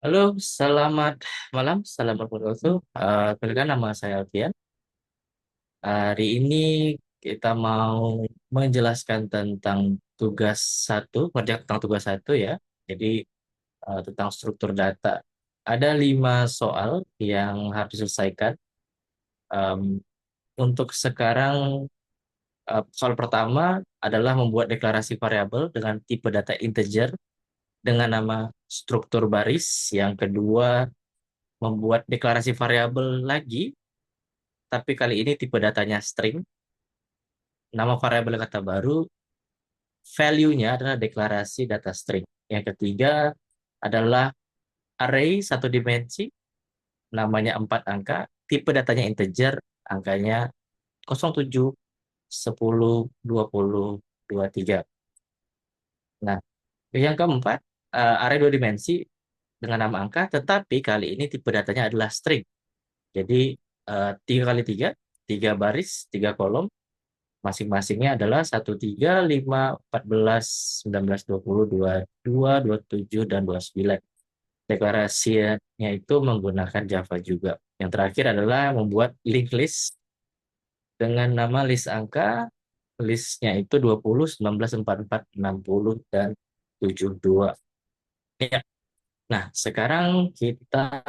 Halo, selamat malam, salam berputus. Perkenalkan nama saya Alfian. Hari ini kita mau menjelaskan tentang tugas satu, kerja tentang tugas satu ya. Jadi tentang struktur data. Ada 5 soal yang harus diselesaikan. Em, untuk sekarang, soal pertama adalah membuat deklarasi variabel dengan tipe data integer dengan nama struktur baris. Yang kedua, membuat deklarasi variabel lagi tapi kali ini tipe datanya string. Nama variabel kata baru, value-nya adalah deklarasi data string. Yang ketiga adalah array satu dimensi, namanya 4 angka, tipe datanya integer, angkanya 07, 10, 20, 23. Nah, yang keempat, array 2 dimensi dengan nama angka, tetapi kali ini tipe datanya adalah string. Jadi 3 kali 3, 3 baris, 3 kolom, masing-masingnya adalah 1, 3, 5, 14, 19, 20, 22, 27, dan 29. Deklarasinya itu menggunakan Java juga. Yang terakhir adalah membuat linked list dengan nama list angka. Listnya itu 20, 19, 44, 60, dan 72. Ya. Nah, sekarang kita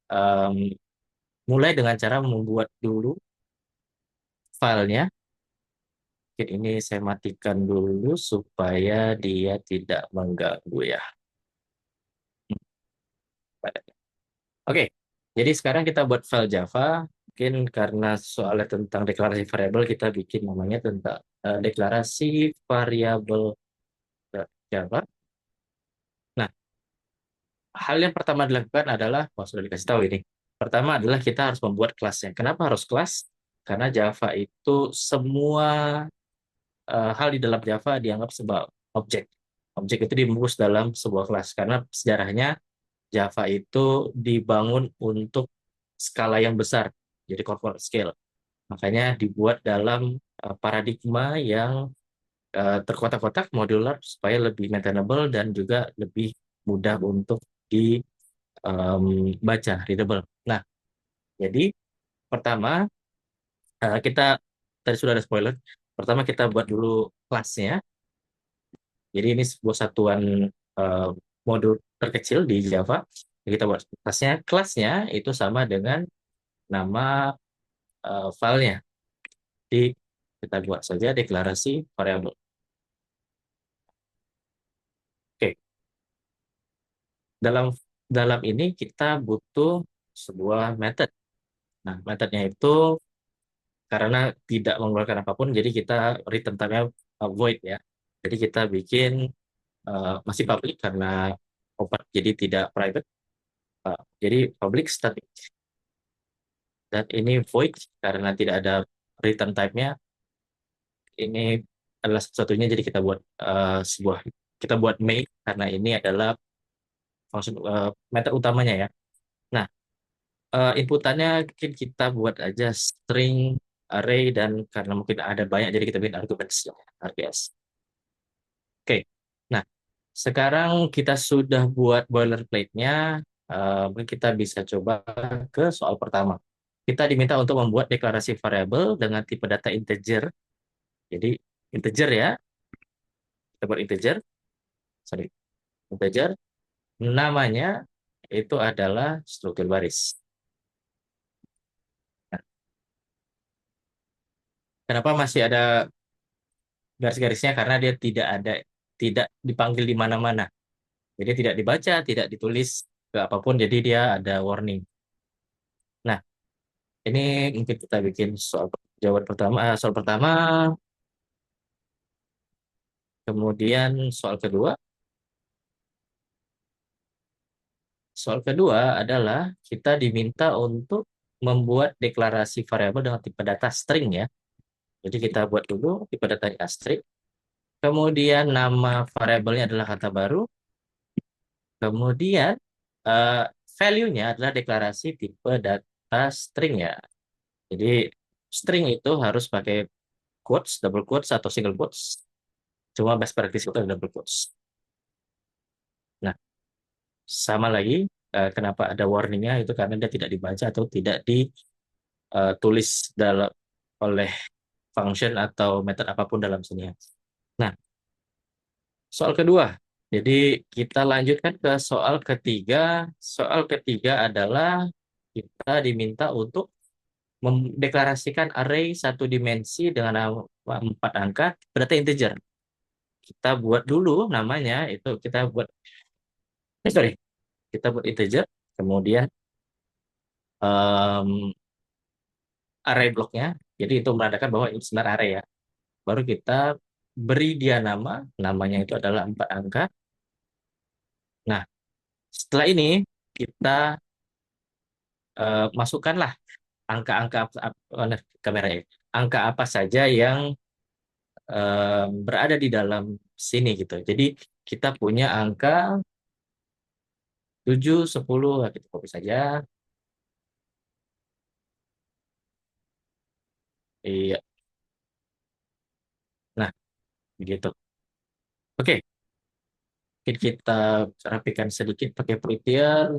em, mulai dengan cara membuat dulu filenya. Mungkin ini saya matikan dulu supaya dia tidak mengganggu ya. Oke, jadi sekarang kita buat file Java. Mungkin karena soalnya tentang deklarasi variabel, kita bikin namanya tentang deklarasi variabel Java. Nah, hal yang pertama dilakukan adalah, sudah dikasih tahu ini. Pertama adalah kita harus membuat kelasnya. Kenapa harus kelas? Karena Java itu semua hal di dalam Java dianggap sebuah objek. Objek itu dibungkus dalam sebuah kelas. Karena sejarahnya Java itu dibangun untuk skala yang besar, jadi corporate scale. Makanya dibuat dalam paradigma yang terkotak-kotak, modular, supaya lebih maintainable dan juga lebih mudah untuk dibaca, readable. Nah, jadi pertama kita tadi sudah ada spoiler. Pertama kita buat dulu kelasnya. Jadi ini sebuah satuan eh, modul terkecil di Java. Jadi kita buat kelasnya. Kelasnya itu sama dengan nama filenya. Jadi kita buat saja deklarasi variabel. Oke, dalam dalam ini kita butuh sebuah method. Nah, methodnya itu karena tidak mengeluarkan apapun, jadi kita return type-nya void ya. Jadi kita bikin masih public karena open, jadi tidak private. Jadi public static. Dan ini void karena tidak ada return type-nya. Ini adalah satu-satunya, jadi kita buat kita buat main karena ini adalah fungsi method utamanya ya. Nah, inputannya mungkin kita buat aja string, array, dan karena mungkin ada banyak jadi kita bikin arguments ya, RPS. Oke. Nah, sekarang kita sudah buat boilerplate-nya. Mungkin kita bisa coba ke soal pertama. Kita diminta untuk membuat deklarasi variabel dengan tipe data integer. Jadi integer ya, kita buat integer, sorry, integer. Namanya itu adalah struktur baris. Nah, kenapa masih ada garis-garisnya? Karena dia tidak dipanggil di mana-mana. Jadi tidak dibaca, tidak ditulis ke apapun. Jadi dia ada warning. Nah, ini mungkin kita bikin jawaban pertama, soal pertama, kemudian soal kedua. Soal kedua adalah kita diminta untuk membuat deklarasi variabel dengan tipe data string ya. Jadi kita buat dulu tipe datanya string. Kemudian nama variabelnya adalah kata baru. Kemudian eh, value-nya adalah deklarasi tipe data string ya. Jadi string itu harus pakai quotes, double quotes, atau single quotes. Cuma best practice itu double quotes. Nah, sama lagi. Kenapa ada warningnya itu karena dia tidak dibaca atau tidak ditulis dalam oleh function atau metode apapun dalam sini. Nah, soal kedua. Jadi kita lanjutkan ke soal ketiga. Soal ketiga adalah kita diminta untuk mendeklarasikan array satu dimensi dengan nama 4 angka berdata integer. Kita buat dulu namanya itu kita buat sorry, kita buat integer, kemudian em, array bloknya. Jadi itu menandakan bahwa ini sebenarnya array ya. Baru kita beri dia nama, namanya itu adalah 4 angka. Nah, setelah ini kita masukkanlah angka-angka kamera ya. Angka apa saja yang berada di dalam sini gitu. Jadi kita punya angka 7, 10, nah, kita copy saja. Iya. Nah, begitu. Oke, mungkin kita rapikan sedikit pakai penelitian.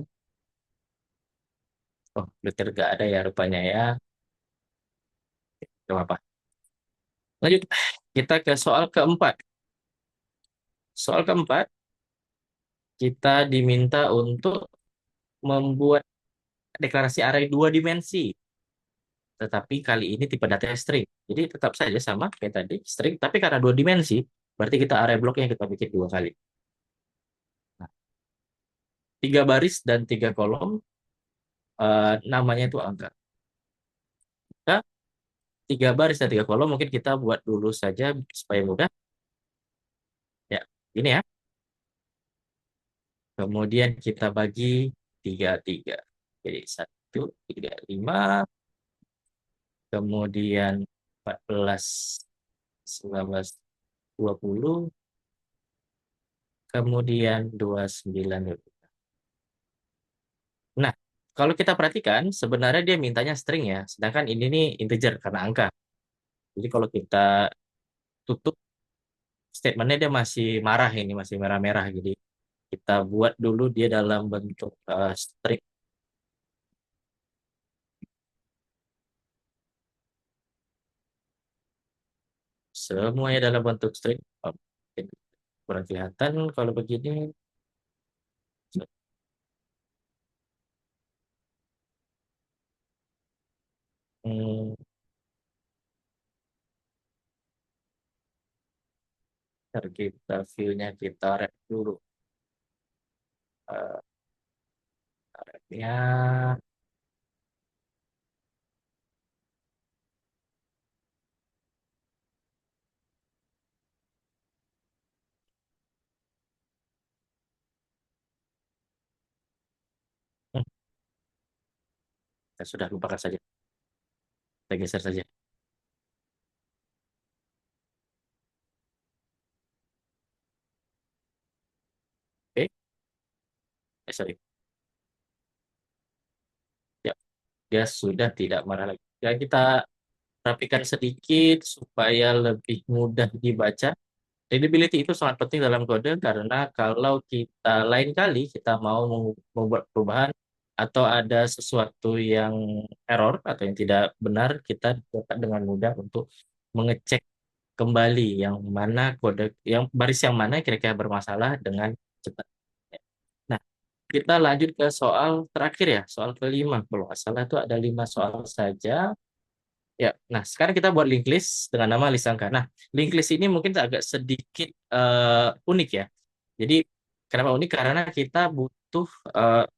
Oh, penelitian nggak ada ya rupanya ya. Gak apa-apa. Lanjut, kita ke soal keempat. Soal keempat, kita diminta untuk membuat deklarasi array 2 dimensi. Tetapi kali ini tipe datanya string. Jadi tetap saja sama kayak tadi, string. Tapi karena 2 dimensi, berarti kita array bloknya kita bikin 2 kali. Nah, 3 baris dan 3 kolom, namanya itu angka. Nah, 3 baris dan 3 kolom mungkin kita buat dulu saja supaya mudah. Ya, ini ya. Kemudian kita bagi 3, 3. Jadi 1, 3, 5. Kemudian 14, 19, 20. Kemudian 29. Nah, kalau kita perhatikan, sebenarnya dia mintanya string ya. Sedangkan ini nih integer karena angka. Jadi kalau kita tutup statementnya dia masih marah ini, masih merah-merah. Jadi kita buat dulu dia dalam bentuk string. Semuanya dalam bentuk string. Oke, kurang kelihatan kalau begini. Hmm, ntar kita view-nya kita rep dulu. Eh, Repnya hmm, kita sudah lupakan saja. Kita geser saja. Oke, sorry. Ya, dia sudah tidak marah lagi. Ya, kita rapikan sedikit supaya lebih mudah dibaca. Readability itu sangat penting dalam kode karena kalau kita lain kali kita mau membuat perubahan atau ada sesuatu yang error atau yang tidak benar, kita dapat dengan mudah untuk mengecek kembali yang mana kode, yang baris yang mana kira-kira bermasalah dengan cepat. Nah, kita lanjut ke soal terakhir ya, soal kelima. Kalau nggak salah itu ada 5 soal saja. Ya, nah sekarang kita buat link list dengan nama list angka. Nah, link list ini mungkin agak sedikit unik ya. Jadi kenapa unik? Karena kita butuh eh,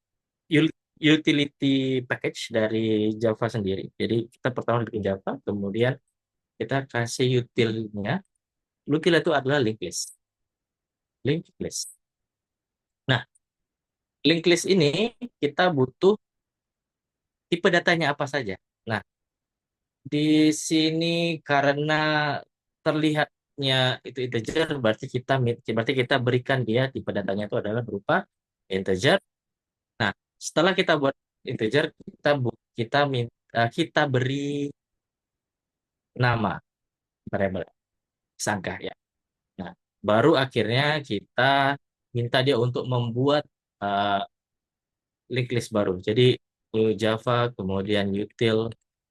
utility package dari Java sendiri. Jadi kita pertama bikin Java, kemudian kita kasih utilnya. Util itu adalah link list. Link list. Nah, link list ini kita butuh tipe datanya apa saja. Nah, di sini karena terlihatnya itu integer, berarti kita berikan dia tipe datanya itu adalah berupa integer. Nah, setelah kita buat integer, kita beri nama variabel sangka ya. Nah, baru akhirnya kita minta dia untuk membuat uh, linked list baru. Jadi Java, kemudian util,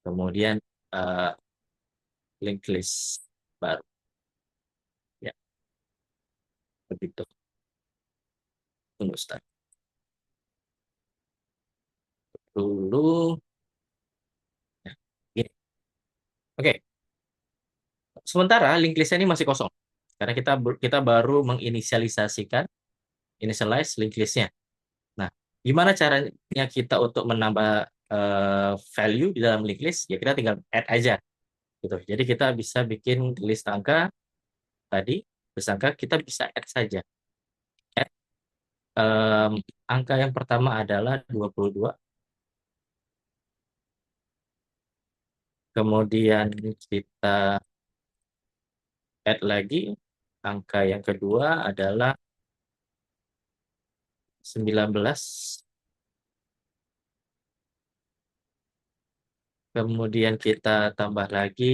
kemudian eh, linked list baru. Ya, begitu. Tunggu start dulu. Ya, gini. Oke, sementara linked listnya ini masih kosong. Karena kita baru menginisialisasikan initialize linked listnya. Nah, gimana caranya kita untuk menambah value di dalam linked list? Ya kita tinggal add aja gitu. Jadi kita bisa bikin list angka tadi, list angka kita bisa add saja. Add, em, angka yang pertama adalah 22, kemudian kita add lagi angka yang kedua adalah 19, kemudian kita tambah lagi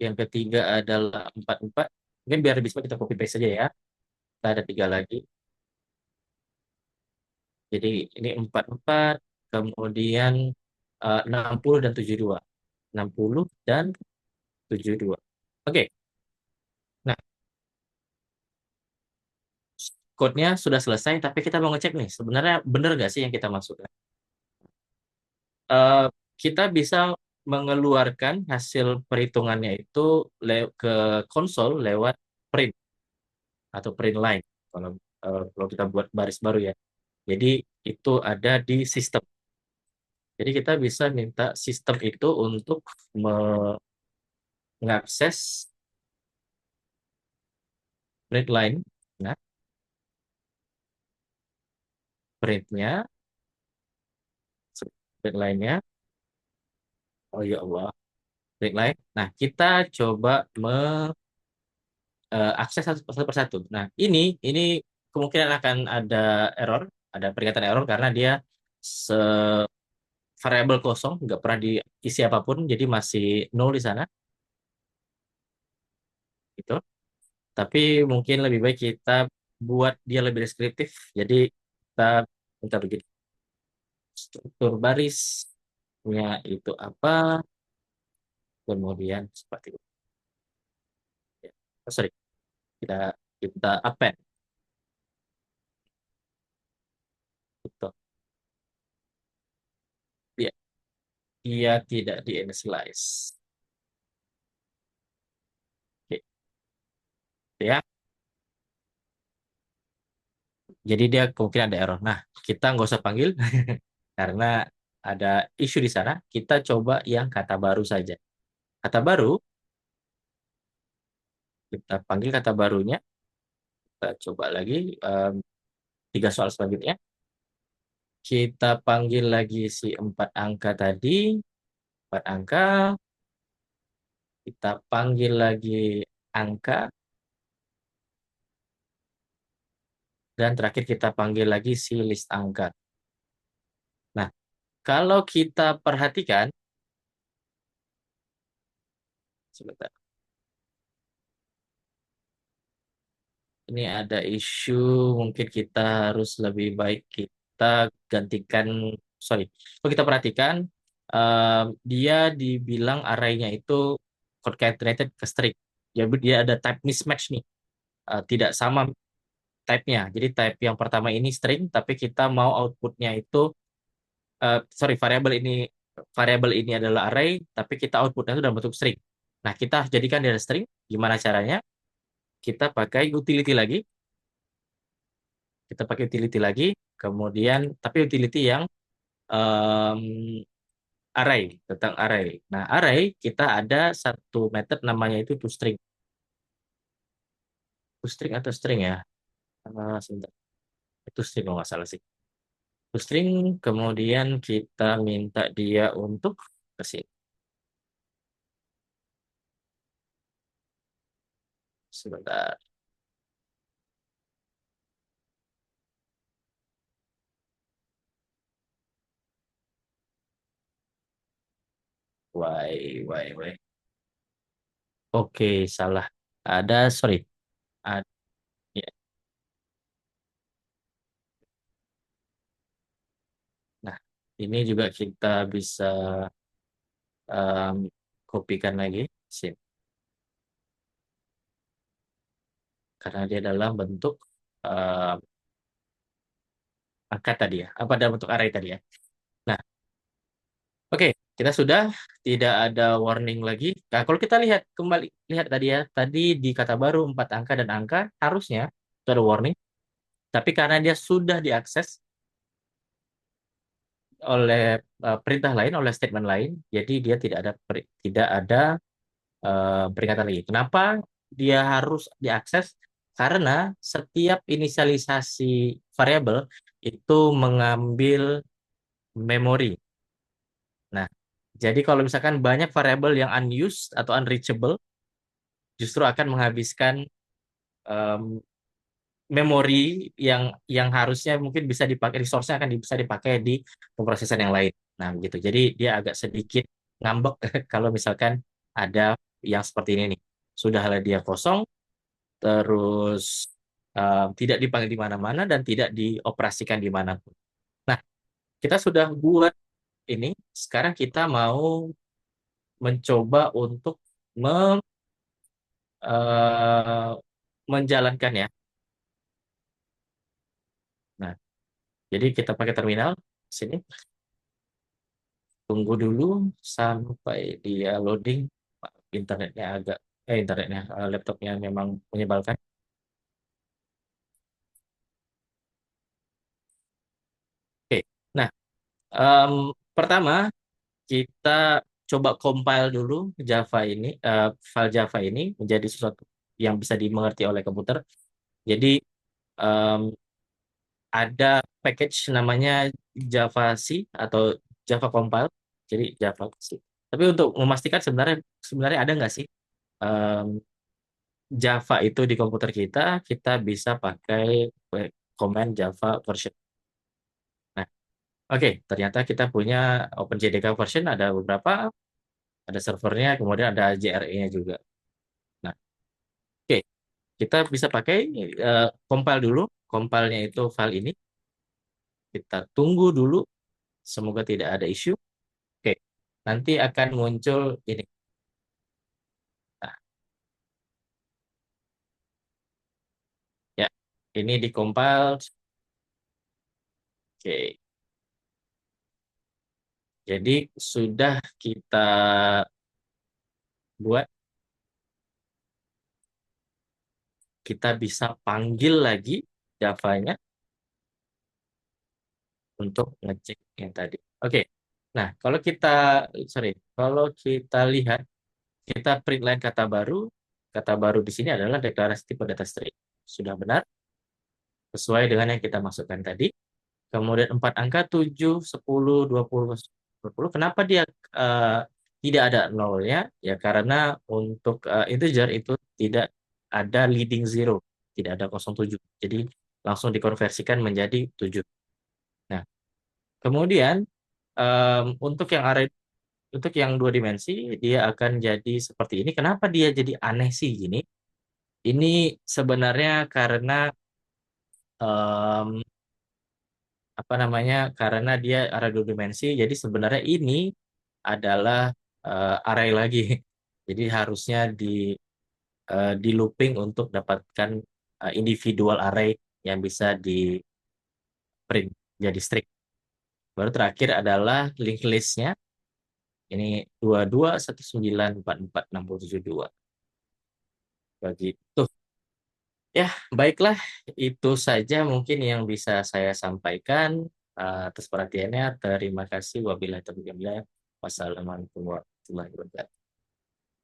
yang ketiga adalah 44. Mungkin biar lebih cepat kita copy paste saja ya. Kita ada tiga lagi. Jadi ini 44, kemudian 60 dan 72. 60 dan 72. Oke, nah code-nya sudah selesai, tapi kita mau ngecek nih, sebenarnya benar nggak sih yang kita masukkan? Eh, kita bisa mengeluarkan hasil perhitungannya itu ke konsol lewat print atau print line. Kalau kalau kita buat baris baru ya. Jadi itu ada di sistem. Jadi kita bisa minta sistem itu untuk mengakses print line. Nah, printnya, print line-nya, oh ya Allah, print line. Nah, kita coba mengakses satu persatu. Nah, ini kemungkinan akan ada error, ada peringatan error karena dia se variabel kosong, nggak pernah diisi apapun, jadi masih nol di sana, gitu. Tapi mungkin lebih baik kita buat dia lebih deskriptif. Jadi kita minta begini, struktur barisnya itu apa, kemudian seperti itu. Ya. Oh, sorry, kita kita append gitu. Dia, dia tidak di-initialize. Oke, ya. Jadi dia kemungkinan ada error. Nah, kita nggak usah panggil karena ada isu di sana. Kita coba yang kata baru saja. Kata baru, kita panggil kata barunya. Kita coba lagi tiga soal selanjutnya. Kita panggil lagi si empat angka tadi. Empat angka. Kita panggil lagi angka. Dan terakhir kita panggil lagi si list angka. Nah, kalau kita perhatikan, sebentar. Ini ada isu, mungkin kita harus lebih baik kita gantikan, sorry, kalau kita perhatikan, dia dibilang arraynya itu concatenated ke string. Jadi dia ada type mismatch nih, tidak sama type-nya. Jadi type yang pertama ini string, tapi kita mau outputnya itu, sorry, variabel ini adalah array, tapi kita outputnya itu dalam bentuk string. Nah, kita jadikan dia string, gimana caranya? Kita pakai utility lagi, kemudian tapi utility yang em, array, tentang array. Nah, array kita ada satu method namanya itu toString. ToString atau string ya? Sebentar. Itu string kalau nggak salah sih. ToString, kemudian kita minta dia untuk ke sini. Sebentar. Why. Oke, salah. Sorry. Ada, Ini juga kita bisa em, kopikan lagi, sip, karena dia dalam bentuk em, angka tadi ya, apa dalam bentuk array tadi ya. Nah, oke, kita sudah tidak ada warning lagi. Nah, kalau kita lihat kembali, lihat tadi ya, tadi di kata baru 4 angka dan angka harusnya itu ada warning, tapi karena dia sudah diakses oleh perintah lain, oleh statement lain, jadi dia tidak ada peringatan lagi. Kenapa dia harus diakses? Karena setiap inisialisasi variabel itu mengambil memori. Nah, jadi kalau misalkan banyak variabel yang unused atau unreachable, justru akan menghabiskan em, memori yang harusnya mungkin bisa dipakai, resource-nya akan bisa dipakai di pemrosesan yang lain. Nah, begitu. Jadi dia agak sedikit ngambek kalau misalkan ada yang seperti ini nih. Sudahlah dia kosong, terus tidak dipakai di mana-mana dan tidak dioperasikan di manapun. Nah, kita sudah buat ini. Sekarang kita mau mencoba untuk me- eh, menjalankan ya. Nah, jadi kita pakai terminal sini. Tunggu dulu sampai dia loading. Internetnya agak, internetnya, laptopnya memang menyebalkan. Oke, nah, em, pertama kita coba compile dulu Java ini, file Java ini menjadi sesuatu yang bisa dimengerti oleh komputer. Jadi em, ada package namanya Java C atau Java Compile. Jadi Java C. Tapi untuk memastikan sebenarnya sebenarnya ada nggak sih em, Java itu di komputer kita, kita bisa pakai command Java version. Nah, oke, ternyata kita punya OpenJDK version ada beberapa, ada servernya, kemudian ada JRE-nya juga. Nah, oke, kita bisa pakai compile dulu. Compile-nya itu file ini. Kita tunggu dulu, semoga tidak ada isu. Oke, nanti akan muncul ini. Nah, ya, ini di compile. Oke, jadi sudah kita buat, kita bisa panggil lagi Java-nya untuk ngecek yang tadi. Oke, nah sorry, kalau kita lihat, kita print line kata baru di sini adalah deklarasi tipe data string. Sudah benar, sesuai dengan yang kita masukkan tadi. Kemudian 4 angka 7, 10, 20, 20. Kenapa dia eh, tidak ada nolnya? Ya karena untuk integer itu tidak ada leading zero, tidak ada 07. Jadi langsung dikonversikan menjadi 7. Nah, kemudian untuk yang array, untuk yang 2 dimensi dia akan jadi seperti ini. Kenapa dia jadi aneh sih gini? Ini sebenarnya karena em, apa namanya? Karena dia array 2 dimensi. Jadi sebenarnya ini adalah array lagi. Jadi harusnya di looping untuk dapatkan individual array yang bisa di print jadi string. Baru terakhir adalah linked list-nya. Ini 22 19 44 60 72. Begitu. Ya, baiklah. Itu saja mungkin yang bisa saya sampaikan. Atas perhatiannya. Terima kasih. Wabillahi taufiq wal hidayah. Wassalamualaikum warahmatullahi wabarakatuh.